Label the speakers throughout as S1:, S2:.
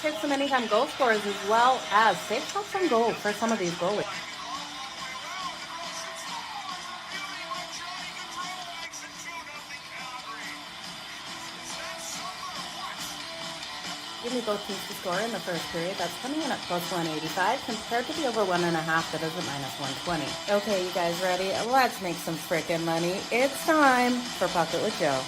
S1: Let's hit some anytime goal scorers as well as safe shots on goal for some of these goalies. Give me both teams to score in the first period. That's coming in at plus 185 compared to the over 1.5 that is at minus 120. Okay, you guys ready? Let's make some frickin' money. It's time for Puck It with Joe.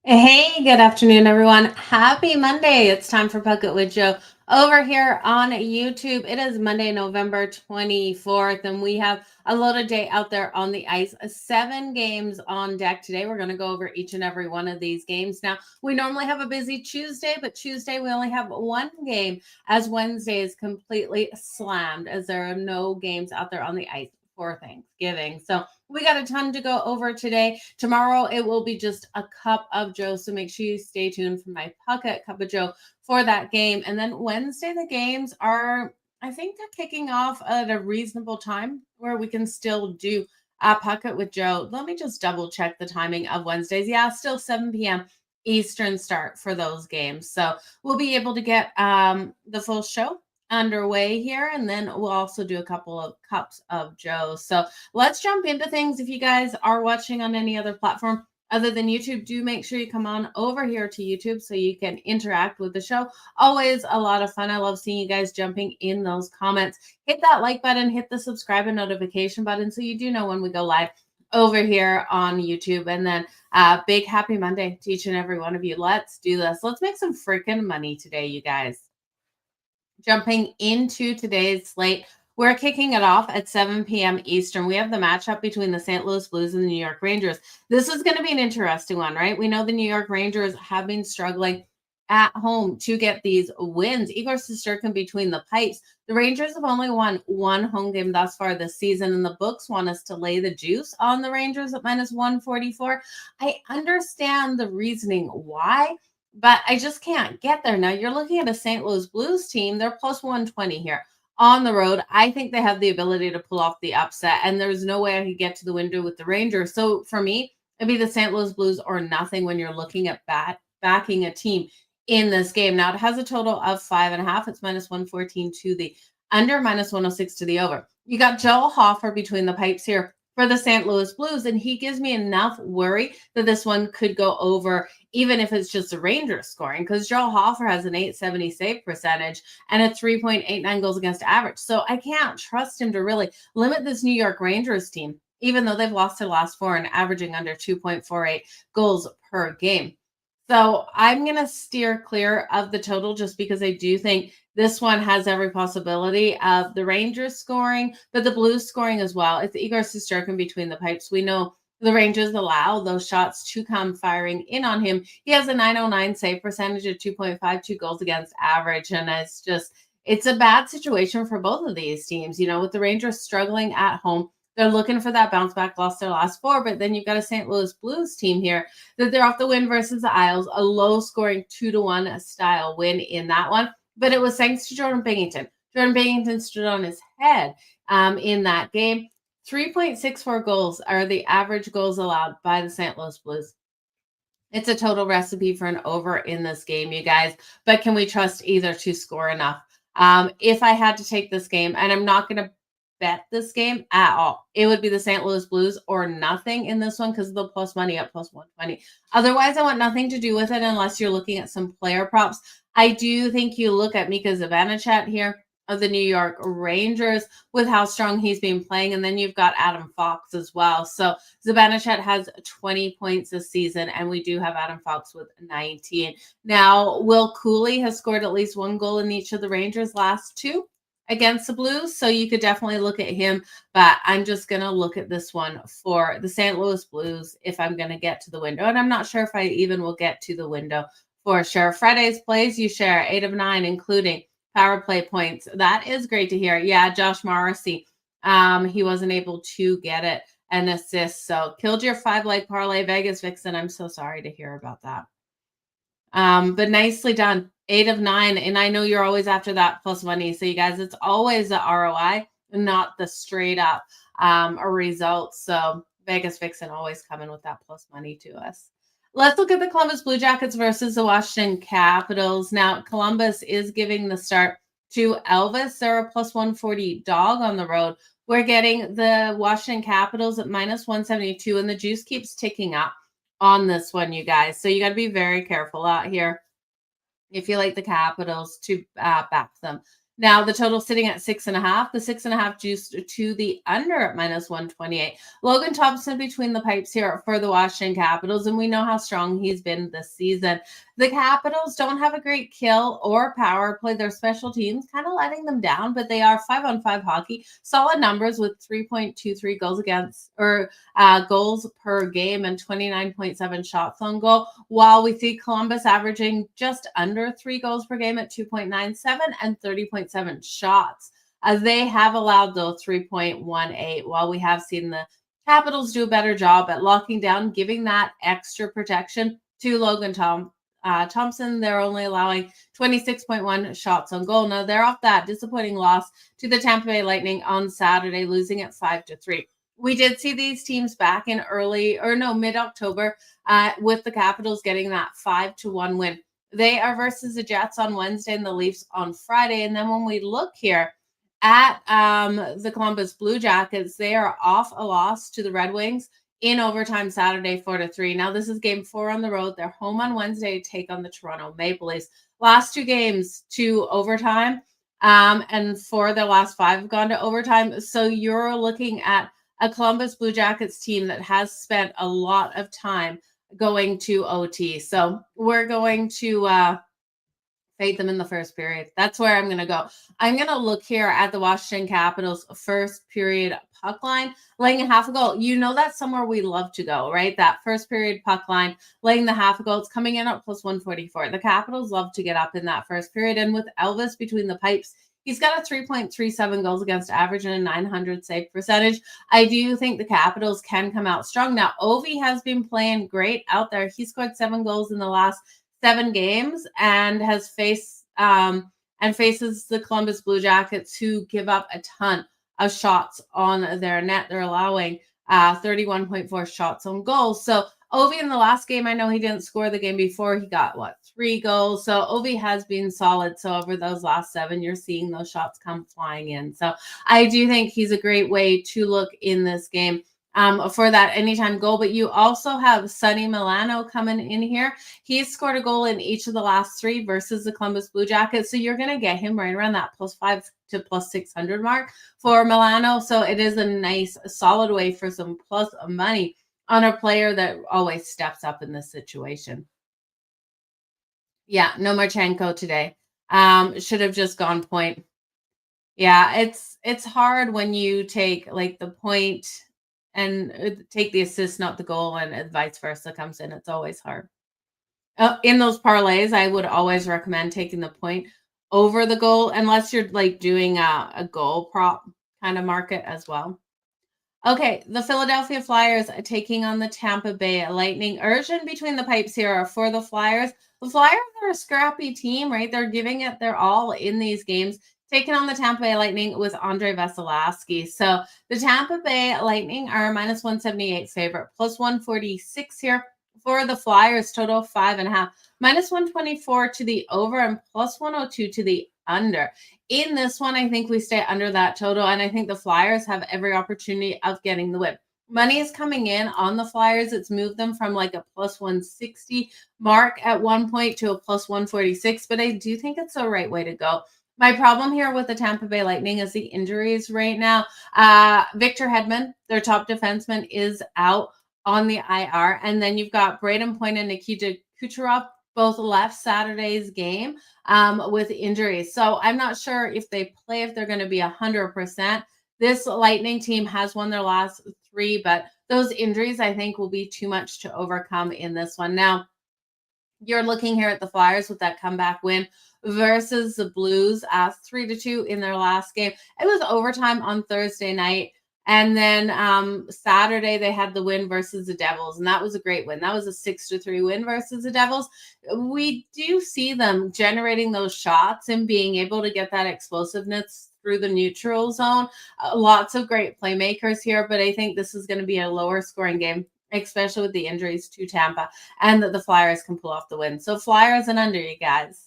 S1: Hey, good afternoon, everyone. Happy Monday. It's time for Puck It with Joe over here on YouTube. It is Monday, November 24th, and we have a loaded day out there on the ice. 7 games on deck today. We're going to go over each and every one of these games. Now, we normally have a busy Tuesday, but Tuesday we only have one game as Wednesday is completely slammed as there are no games out there on the ice for Thanksgiving. So we got a ton to go over today. Tomorrow, it will be just a cup of Joe. So make sure you stay tuned for my Puck It Cup of Joe for that game. And then Wednesday, the games are, I think they're kicking off at a reasonable time where we can still do a Puck It with Joe. Let me just double check the timing of Wednesdays. Yeah, still 7 p.m. Eastern start for those games. So we'll be able to get the full show underway here, and then we'll also do a couple of cups of Joe. So let's jump into things. If you guys are watching on any other platform other than YouTube, do make sure you come on over here to YouTube so you can interact with the show. Always a lot of fun. I love seeing you guys jumping in those comments. Hit that like button, hit the subscribe and notification button so you do know when we go live over here on YouTube. And then big happy Monday to each and every one of you. Let's do this. Let's make some freaking money today, you guys. Jumping into today's slate, we're kicking it off at 7 p.m. Eastern. We have the matchup between the St. Louis Blues and the New York Rangers. This is going to be an interesting one, right? We know the New York Rangers have been struggling at home to get these wins. Igor Shesterkin between the pipes. The Rangers have only won one home game thus far this season, and the books want us to lay the juice on the Rangers at minus 144. I understand the reasoning why, but I just can't get there. Now, you're looking at a St. Louis Blues team. They're plus 120 here on the road. I think they have the ability to pull off the upset, and there's no way I could get to the window with the Rangers. So for me, it'd be the St. Louis Blues or nothing when you're looking at backing a team in this game. Now, it has a total of 5.5. It's minus 114 to the under, minus 106 to the over. You got Joel Hofer between the pipes here for the St. Louis Blues, and he gives me enough worry that this one could go over, even if it's just a Rangers scoring, because Joel Hofer has an .870 save percentage and a 3.89 goals against average. So I can't trust him to really limit this New York Rangers team, even though they've lost their last 4 and averaging under 2.48 goals per game. So I'm going to steer clear of the total just because I do think this one has every possibility of the Rangers scoring, but the Blues scoring as well. It's Igor Shesterkin between the pipes. We know the Rangers allow those shots to come firing in on him. He has a .909 save percentage of 2.52 goals against average, and it's a bad situation for both of these teams. You know, with the Rangers struggling at home, they're looking for that bounce back, lost their last 4, but then you've got a St. Louis Blues team here that they're off the win versus the Isles, a low-scoring 2-1 style win in that one. But it was thanks to Jordan Binnington. Jordan Binnington stood on his head in that game. 3.64 goals are the average goals allowed by the St. Louis Blues. It's a total recipe for an over in this game, you guys. But can we trust either to score enough? If I had to take this game, and I'm not going to bet this game at all, it would be the St. Louis Blues or nothing in this one because of the plus money at plus 120. Otherwise, I want nothing to do with it unless you're looking at some player props. I do think you look at Mika Zibanejad here of the New York Rangers with how strong he's been playing, and then you've got Adam Fox as well. So Zibanejad has 20 points this season, and we do have Adam Fox with 19. Now, Will Cooley has scored at least 1 goal in each of the Rangers' last 2 against the Blues, so you could definitely look at him, but I'm just going to look at this one for the St. Louis Blues if I'm going to get to the window, and I'm not sure if I even will get to the window for sure. Friday's plays, you share 8 of 9, including power play points. That is great to hear. Yeah, Josh Morrissey, he wasn't able to get it an assist, so killed your 5-leg parlay, Vegas Vixen. I'm so sorry to hear about that. But nicely done. 8 of 9. And I know you're always after that plus money. So you guys, it's always the ROI, not the straight up result. So Vegas Vixen always coming with that plus money to us. Let's look at the Columbus Blue Jackets versus the Washington Capitals. Now, Columbus is giving the start to Elvis. They're a plus 140 dog on the road. We're getting the Washington Capitals at minus 172, and the juice keeps ticking up on this one, you guys. So you got to be very careful out here if you like the Capitals to back them. Now, the total sitting at 6.5. The 6.5 juiced to the under at minus 128. Logan Thompson between the pipes here for the Washington Capitals, and we know how strong he's been this season. The Capitals don't have a great kill or power play. Their special teams kind of letting them down, but they are 5-on-5 hockey. Solid numbers with 3.23 goals against or goals per game and 29.7 shots on goal, while we see Columbus averaging just under 3 goals per game at 2.97 and 30.7 shots. They have allowed though 3.18, while we have seen the Capitals do a better job at locking down, giving that extra protection to Logan Thompson. They're only allowing 26.1 shots on goal. Now they're off that disappointing loss to the Tampa Bay Lightning on Saturday, losing at 5-3. We did see these teams back in mid-October with the Capitals getting that 5-1 win. They are versus the Jets on Wednesday and the Leafs on Friday. And then when we look here at the Columbus Blue Jackets, they are off a loss to the Red Wings in overtime Saturday, 4-3. Now, this is game 4 on the road. They're home on Wednesday to take on the Toronto Maple Leafs. Last 2 games to overtime, and 4 of their last 5 have gone to overtime. So you're looking at a Columbus Blue Jackets team that has spent a lot of time going to OT. So we're going to fade them in the first period. That's where I'm going to go. I'm going to look here at the Washington Capitals first period puck line, laying a half a goal. You know that's somewhere we love to go, right? That first period puck line, laying the half a goal. It's coming in at plus 144. The Capitals love to get up in that first period. And with Elvis between the pipes, he's got a 3.37 goals against average and a 900 save percentage. I do think the Capitals can come out strong. Now, Ovi has been playing great out there. He scored 7 goals in the last 7 games and has faces the Columbus Blue Jackets, who give up a ton of shots on their net. They're allowing 31.4 shots on goal. So Ovi in the last game, I know he didn't score the game before. He got 3 goals. So Ovi has been solid. So over those last 7, you're seeing those shots come flying in. So I do think he's a great way to look in this game for that anytime goal. But you also have Sonny Milano coming in here. He's scored a goal in each of the last 3 versus the Columbus Blue Jackets. So you're going to get him right around that +5 to +600 mark for Milano. So it is a nice, solid way for some plus money on a player that always steps up in this situation. Yeah, no Marchenko today. Should have just gone point. Yeah, it's hard when you take like the point and take the assist, not the goal, and vice versa comes in. It's always hard. In those parlays, I would always recommend taking the point over the goal, unless you're like doing a goal prop kind of market as well. Okay, the Philadelphia Flyers are taking on the Tampa Bay Lightning. Urgent between the pipes here for the Flyers. The Flyers are a scrappy team, right? They're giving it their all in these games, taking on the Tampa Bay Lightning with Andrei Vasilevskiy. So the Tampa Bay Lightning are a -178 favorite, +146 here for the Flyers, total 5.5, -124 to the over and +102 to the under. In this one, I think we stay under that total, and I think the Flyers have every opportunity of getting the win. Money is coming in on the Flyers. It's moved them from like a +160 mark at one point to a +146, but I do think it's the right way to go. My problem here with the Tampa Bay Lightning is the injuries right now. Victor Hedman, their top defenseman, is out on the IR, and then you've got Braden Point and Nikita Kucherov both left Saturday's game with injuries. So I'm not sure if they play, if they're going to be 100%. This Lightning team has won their last 3, but those injuries, I think, will be too much to overcome in this one. Now, you're looking here at the Flyers with that comeback win versus the Blues, 3-2 in their last game. It was overtime on Thursday night. And then Saturday, they had the win versus the Devils, and that was a great win. That was a 6-3 win versus the Devils. We do see them generating those shots and being able to get that explosiveness through the neutral zone. Lots of great playmakers here, but I think this is going to be a lower scoring game, especially with the injuries to Tampa, and that the Flyers can pull off the win. So Flyers and under, you guys.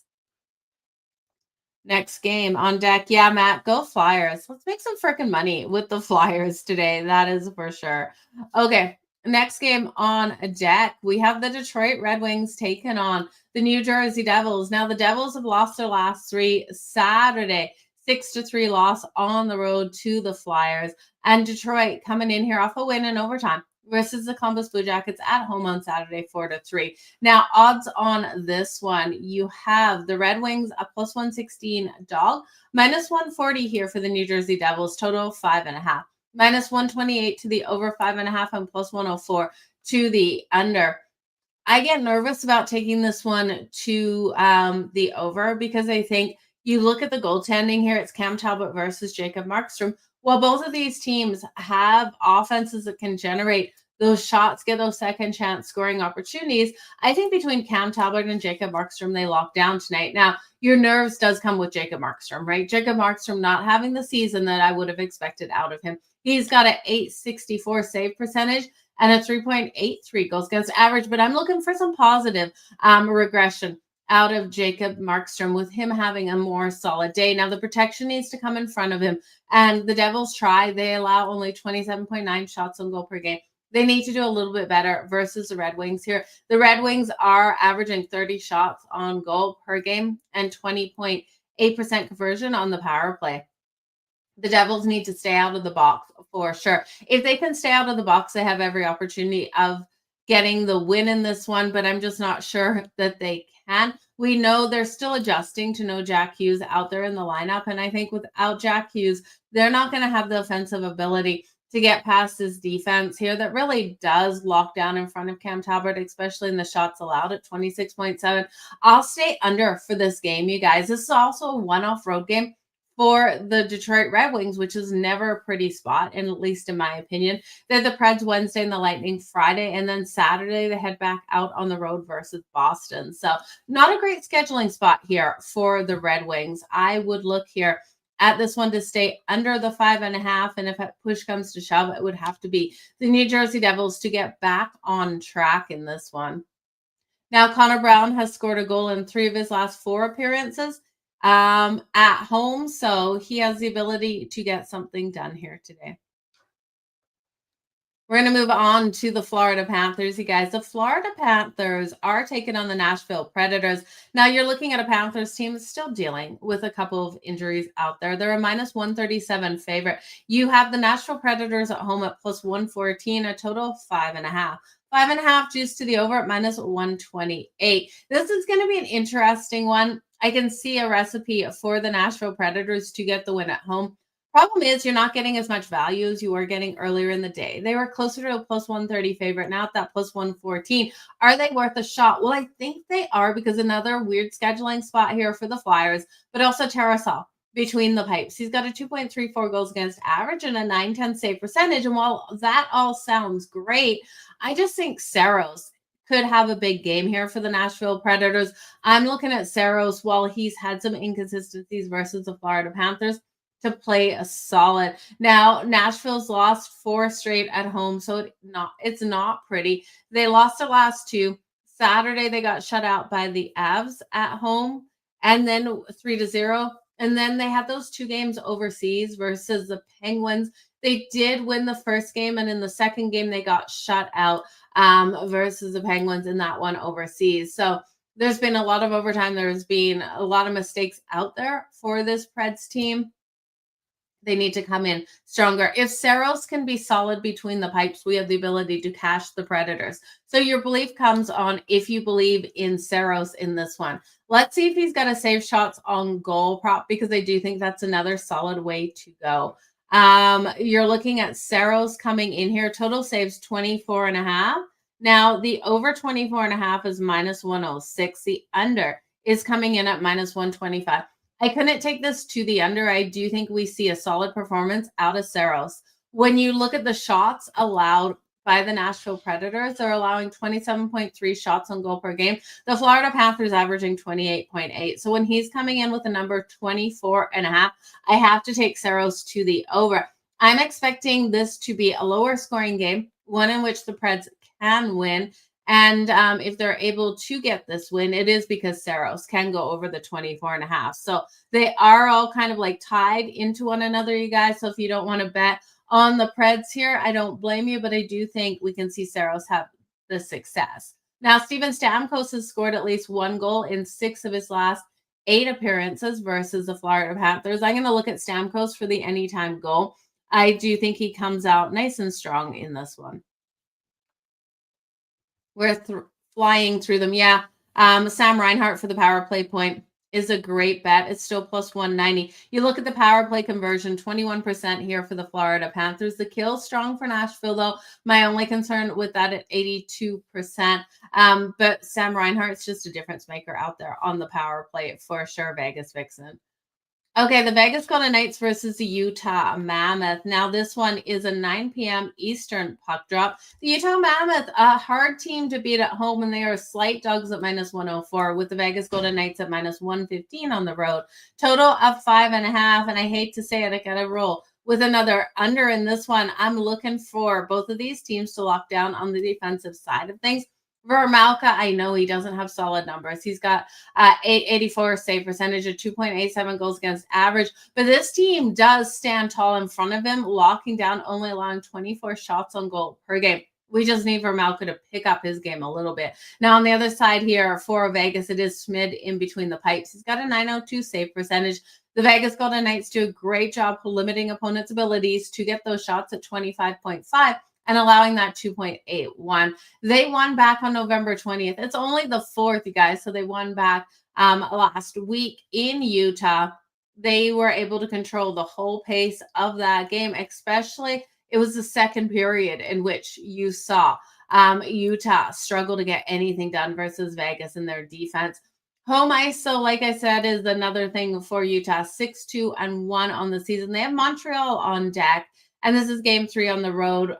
S1: Next game on deck. Yeah, Matt, go Flyers. Let's make some freaking money with the Flyers today. That is for sure. Okay. Next game on deck. We have the Detroit Red Wings taking on the New Jersey Devils. Now, the Devils have lost their last three Saturday. 6-3 loss on the road to the Flyers. And Detroit coming in here off a win in overtime versus the Columbus Blue Jackets at home on Saturday, 4-3. Now, odds on this one, you have the Red Wings a plus 116 dog, minus 140 here for the New Jersey Devils, total 5.5. Minus 128 to the over 5.5 and plus 104 to the under. I get nervous about taking this one to the over because I think you look at the goaltending here, it's Cam Talbot versus Jacob Markstrom. Well, both of these teams have offenses that can generate those shots, get those second chance scoring opportunities. I think between Cam Talbot and Jacob Markstrom, they lock down tonight. Now, your nerves does come with Jacob Markstrom, right? Jacob Markstrom not having the season that I would have expected out of him. He's got an .864 save percentage and a 3.83 goals against average, but I'm looking for some positive regression out of Jacob Markstrom with him having a more solid day. Now, the protection needs to come in front of him, and the Devils try. They allow only 27.9 shots on goal per game. They need to do a little bit better versus the Red Wings here. The Red Wings are averaging 30 shots on goal per game and 20.8% conversion on the power play. The Devils need to stay out of the box for sure. If they can stay out of the box, they have every opportunity of getting the win in this one, but I'm just not sure that they can. We know they're still adjusting to no Jack Hughes out there in the lineup, and I think without Jack Hughes, they're not going to have the offensive ability to get past this defense here that really does lock down in front of Cam Talbot, especially in the shots allowed at 26.7. I'll stay under for this game, you guys. This is also a one-off road game for the Detroit Red Wings, which is never a pretty spot, and at least in my opinion. They're the Preds Wednesday and the Lightning Friday, and then Saturday they head back out on the road versus Boston. So not a great scheduling spot here for the Red Wings. I would look here at this one to stay under the 5.5, and if push comes to shove, it would have to be the New Jersey Devils to get back on track in this one. Now, Connor Brown has scored a goal in 3 of his last 4 appearances at home, so he has the ability to get something done here today. We're going to move on to the Florida Panthers, you guys. The Florida Panthers are taking on the Nashville Predators. Now, you're looking at a Panthers team that's still dealing with a couple of injuries out there. They're a minus 137 favorite. You have the Nashville Predators at home at plus 114, a total of 5.5. 5.5 juice to the over at minus 128. This is going to be an interesting one. I can see a recipe for the Nashville Predators to get the win at home. Problem is, you're not getting as much value as you were getting earlier in the day. They were closer to a plus 130 favorite, now at that plus 114. Are they worth a shot? Well, I think they are, because another weird scheduling spot here for the Flyers, but also Tarasov between the pipes. He's got a 2.34 goals against average and a 910 save percentage. And while that all sounds great, I just think Saros could have a big game here for the Nashville Predators. I'm looking at Saros while he's had some inconsistencies versus the Florida Panthers to play a solid. Now, Nashville's lost 4 straight at home, so it's not pretty. They lost the last 2. Saturday, they got shut out by the Avs at home, and then 3-0. And then they had those 2 games overseas versus the Penguins. They did win the first game, and in the second game, they got shut out versus the Penguins in that one overseas. So there's been a lot of overtime. There's been a lot of mistakes out there for this Preds team. They need to come in stronger. If Saros can be solid between the pipes, we have the ability to cash the Predators. So your belief comes on if you believe in Saros in this one. Let's see if he's got a save shots on goal prop, because I do think that's another solid way to go. You're looking at Saros coming in here. Total saves 24.5. Now, the over 24.5 is minus 106. The under is coming in at minus 125. I couldn't take this to the under. I do think we see a solid performance out of Saros. When you look at the shots allowed by the Nashville Predators. They're allowing 27.3 shots on goal per game. The Florida Panthers averaging 28.8. So when he's coming in with a number 24.5, I have to take Saros to the over. I'm expecting this to be a lower scoring game, one in which the Preds can win. And if they're able to get this win, it is because Saros can go over the 24.5. So they are all kind of like tied into one another, you guys. So if you don't want to bet on the Preds here, I don't blame you, but I do think we can see Saros have the success. Now, Steven Stamkos has scored at least one goal in 6 of his last 8 appearances versus the Florida Panthers. I'm going to look at Stamkos for the anytime goal. I do think he comes out nice and strong in this one. We're flying through them. Yeah. Sam Reinhart for the power play point is a great bet. It's still plus 190. You look at the power play conversion, 21% here for the Florida Panthers. The kill strong for Nashville, though. My only concern with that at 82%. But Sam Reinhart's just a difference maker out there on the power play for sure, Vegas Vixen. Okay, the Vegas Golden Knights versus the Utah Mammoth. Now, this is a 9 p.m. Eastern puck drop. The Utah Mammoth, a hard team to beat at home, and they are slight dogs at minus 104, with the Vegas Golden Knights at minus 115 on the road. Total of 5.5, and I hate to say it, I got to roll with another under in this one. I'm looking for both of these teams to lock down on the defensive side of things. Vermalka, I know he doesn't have solid numbers. He's got 884 save percentage, a 2.87 goals against average. But this team does stand tall in front of him, locking down, only allowing 24 shots on goal per game. We just need Vermalka to pick up his game a little bit. Now, on the other side here for Vegas, it is Schmid in between the pipes. He's got a 902 save percentage. The Vegas Golden Knights do a great job limiting opponents' abilities to get those shots at 25.5. and allowing that 2.81. They won back on November 20th. It's only the 4th, you guys. So they won back last week in Utah. They were able to control the whole pace of that game, especially it was the second period in which you saw Utah struggle to get anything done versus Vegas in their defense. Home ice, so like I said, is another thing for Utah. 6-2-1 on the season. They have Montreal on deck. And this is game 3 on the road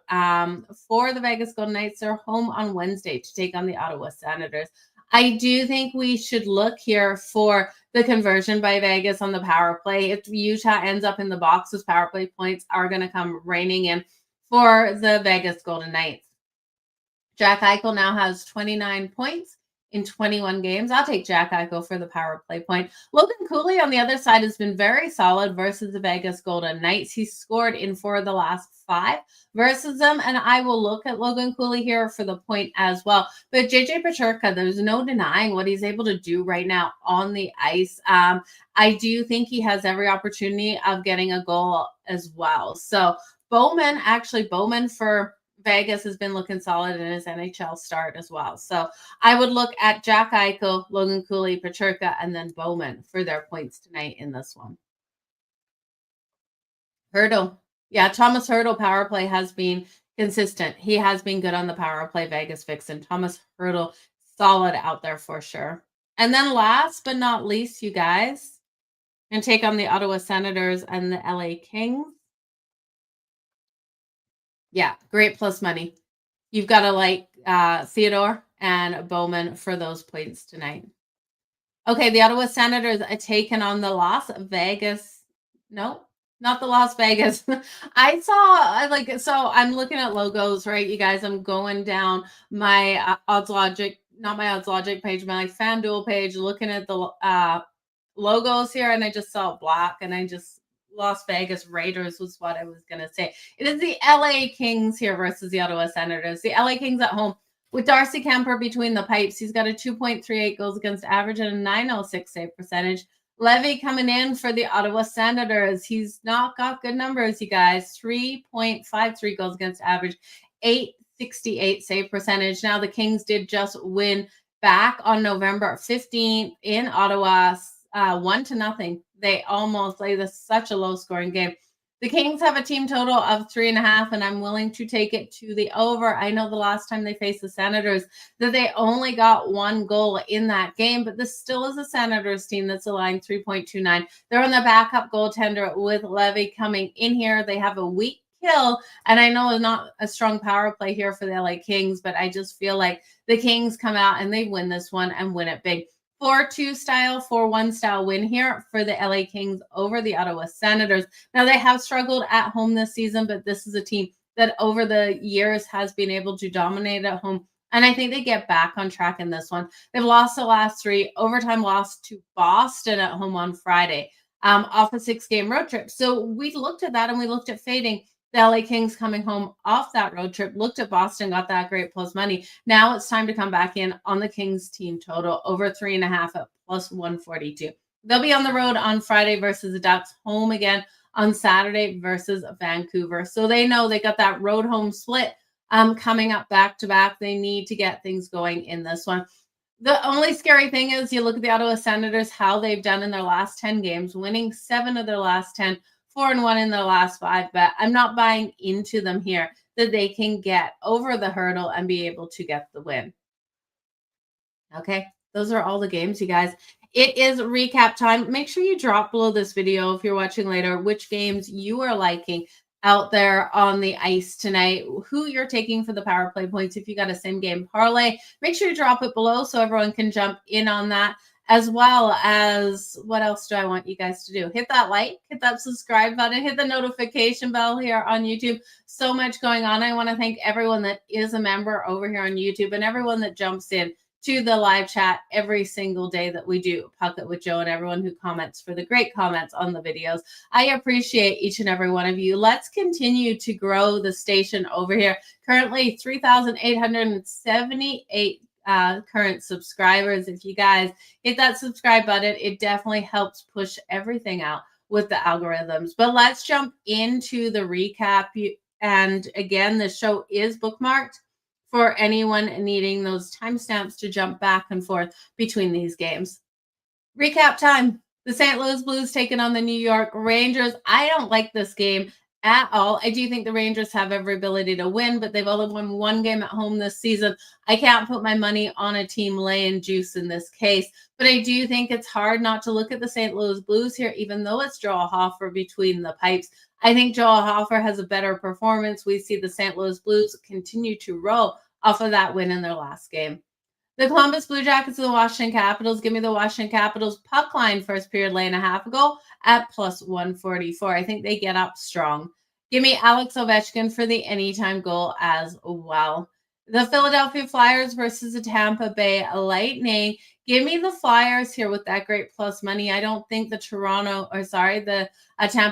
S1: for the Vegas Golden Knights. They're home on Wednesday to take on the Ottawa Senators. I do think we should look here for the conversion by Vegas on the power play. If Utah ends up in the box, those power play points are going to come raining in for the Vegas Golden Knights. Jack Eichel now has 29 points in 21 games. I'll take Jack Eichel for the power play point. Logan Cooley on the other side has been very solid versus the Vegas Golden Knights. He's scored in 4 of the last 5 versus them, and I will look at Logan Cooley here for the point as well. But JJ Peterka, there's no denying what he's able to do right now on the ice. I do think he has every opportunity of getting a goal as well. So Bowman for Vegas has been looking solid in his NHL start as well. So I would look at Jack Eichel, Logan Cooley, Peterka, and then Bowman for their points tonight in this one. Hertl. Yeah, Thomas Hertl power play has been consistent. He has been good on the power play, Vegas Vixen. Thomas Hertl, solid out there for sure. And then last but not least, you guys, and take on the Ottawa Senators and the LA Kings. Yeah, great plus money. You've got to like Theodore and Bowman for those points tonight. Okay, the Ottawa Senators are taking on the Las Vegas. No, not the Las Vegas. So I'm looking at logos, right, you guys? I'm going down my Odds Logic, not my Odds Logic page, my FanDuel page, looking at the logos here, and I just saw black, and Las Vegas Raiders was what I was going to say. It is the LA Kings here versus the Ottawa Senators. The LA Kings at home with Darcy Kemper between the pipes. He's got a 2.38 goals against average and a 906 save percentage. Levy coming in for the Ottawa Senators. He's not got good numbers, you guys. 3.53 goals against average, 868 save percentage. Now the Kings did just win back on November 15th in Ottawa, 1-0. They almost played such a low scoring game. The Kings have a team total of 3.5, and I'm willing to take it to the over. I know the last time they faced the Senators that they only got 1 goal in that game, but this still is a Senators team that's allowing 3.29. They're on the backup goaltender with Levy coming in here. They have a weak kill. And I know it's not a strong power play here for the LA Kings, but I just feel like the Kings come out and they win this one and win it big. 4-2 style, 4-1 style win here for the LA Kings over the Ottawa Senators. Now, they have struggled at home this season, but this is a team that over the years has been able to dominate at home. And I think they get back on track in this one. They've lost the last 3, overtime loss to Boston at home on Friday, off a 6-game road trip. So we looked at that and we looked at fading the LA Kings coming home off that road trip, looked at Boston, got that great plus money. Now it's time to come back in on the Kings team total over 3.5 at plus 142. They'll be on the road on Friday versus the Ducks, home again on Saturday versus Vancouver. So they know they got that road home split coming up back to back. They need to get things going in this one. The only scary thing is you look at the Ottawa Senators, how they've done in their last 10 games, winning 7 of their last 10, 4-1 in their last 5. But I'm not buying into them here that they can get over the hurdle and be able to get the win. Okay, those are all the games, you guys. It is recap time. Make sure you drop below this video if you're watching later which games you are liking out there on the ice tonight, who you're taking for the power play points. If you got a same game parlay, make sure you drop it below so everyone can jump in on that, as well as what else do I want you guys to do? Hit that like, hit that subscribe button, hit the notification bell here on YouTube. So much going on. I want to thank everyone that is a member over here on YouTube and everyone that jumps in to the live chat every single day that we do Puck It with Jo, and everyone who comments for the great comments on the videos. I appreciate each and every one of you. Let's continue to grow the station over here. Currently 3,878 current subscribers. If you guys hit that subscribe button, it definitely helps push everything out with the algorithms. But let's jump into the recap. And again, the show is bookmarked for anyone needing those timestamps to jump back and forth between these games. Recap time. The St. Louis Blues taking on the New York Rangers. I don't like this game at all. I do think the Rangers have every ability to win, but they've only won 1 game at home this season. I can't put my money on a team laying juice in this case, but I do think it's hard not to look at the St. Louis Blues here, even though it's Joel Hofer between the pipes. I think Joel Hofer has a better performance. We see the St. Louis Blues continue to roll off of that win in their last game. The Columbus Blue Jackets and the Washington Capitals. Give me the Washington Capitals puck line first period lay and a half ago at plus 144. I think they get up strong. Give me Alex Ovechkin for the anytime goal as well. The Philadelphia Flyers versus the Tampa Bay Lightning. Give me the Flyers here with that great plus money. I don't think the Tampa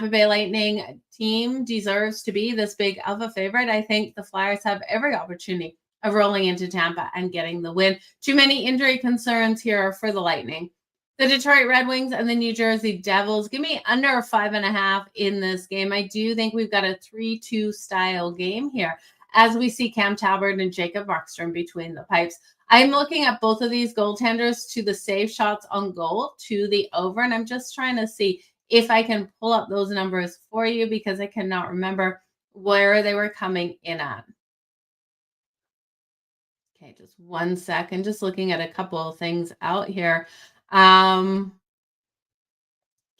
S1: Bay Lightning team deserves to be this big of a favorite. I think the Flyers have every opportunity of rolling into Tampa and getting the win. Too many injury concerns here for the Lightning. The Detroit Red Wings and the New Jersey Devils. Give me under 5.5 in this game. I do think we've got a 3-2 style game here as we see Cam Talbot and Jacob Markstrom between the pipes. I'm looking at both of these goaltenders to the save shots on goal to the over, and I'm just trying to see if I can pull up those numbers for you because I cannot remember where they were coming in at. Okay, just 1 second. Just looking at a couple of things out here. Can't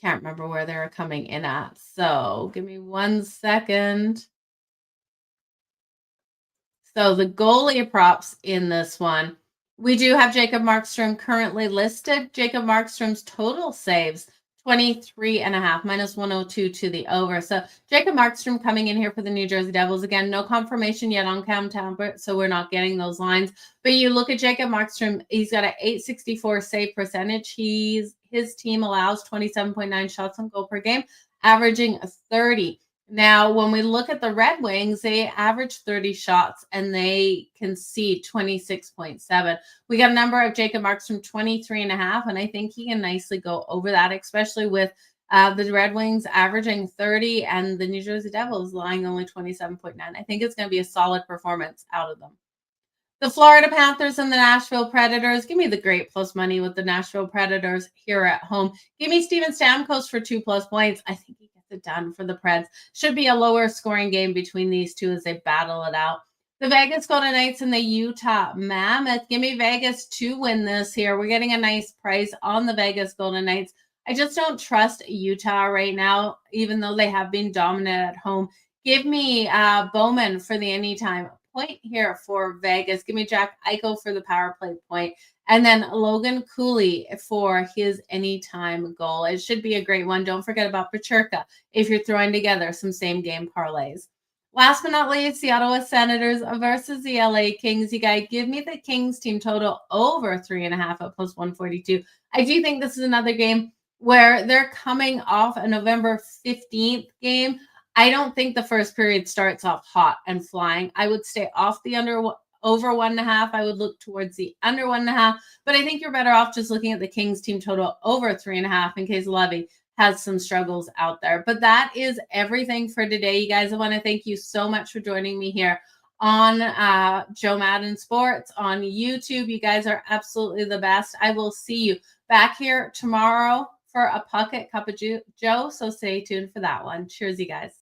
S1: remember where they were coming in at. So give me 1 second. So the goalie props in this one, we do have Jacob Markstrom currently listed. Jacob Markstrom's total saves, 23.5, minus 102 to the over. So Jacob Markstrom coming in here for the New Jersey Devils. Again, no confirmation yet on Cam Talbot, so we're not getting those lines. But you look at Jacob Markstrom, he's got an .864 save percentage. His team allows 27.9 shots on goal per game, averaging 30. Now, when we look at the Red Wings, they average 30 shots and they concede 26.7. We got a number of Jacob Markstrom 23.5, and I think he can nicely go over that, especially with the Red Wings averaging 30 and the New Jersey Devils lying only 27.9. I think it's going to be a solid performance out of them. The Florida Panthers and the Nashville Predators. Give me the great plus money with the Nashville Predators here at home. Give me Steven Stamkos for 2+ points. I think he gets it done for the Preds. Should be a lower scoring game between these two as they battle it out. The Vegas Golden Knights and the Utah Mammoth. Give me Vegas to win this here. We're getting a nice price on the Vegas Golden Knights. I just don't trust Utah right now, even though they have been dominant at home. Give me Bowman for the anytime point here for Vegas. Give me Jack Eichel for the power play point. And then Logan Cooley for his anytime goal. It should be a great one. Don't forget about Pacherka if you're throwing together some same game parlays. Last but not least, the Ottawa Senators versus the LA Kings. You guys give me the Kings team total over 3.5 at plus 142. I do think this is another game where they're coming off a November 15th game. I don't think the first period starts off hot and flying. I would stay off the over 1.5. I would look towards the under 1.5. But I think you're better off just looking at the Kings team total over 3.5 in case Levy has some struggles out there. But that is everything for today, you guys. I want to thank you so much for joining me here on Jo Madden Sports on YouTube. You guys are absolutely the best. I will see you back here tomorrow for a Puckett Cup of Joe. So stay tuned for that one. Cheers, you guys.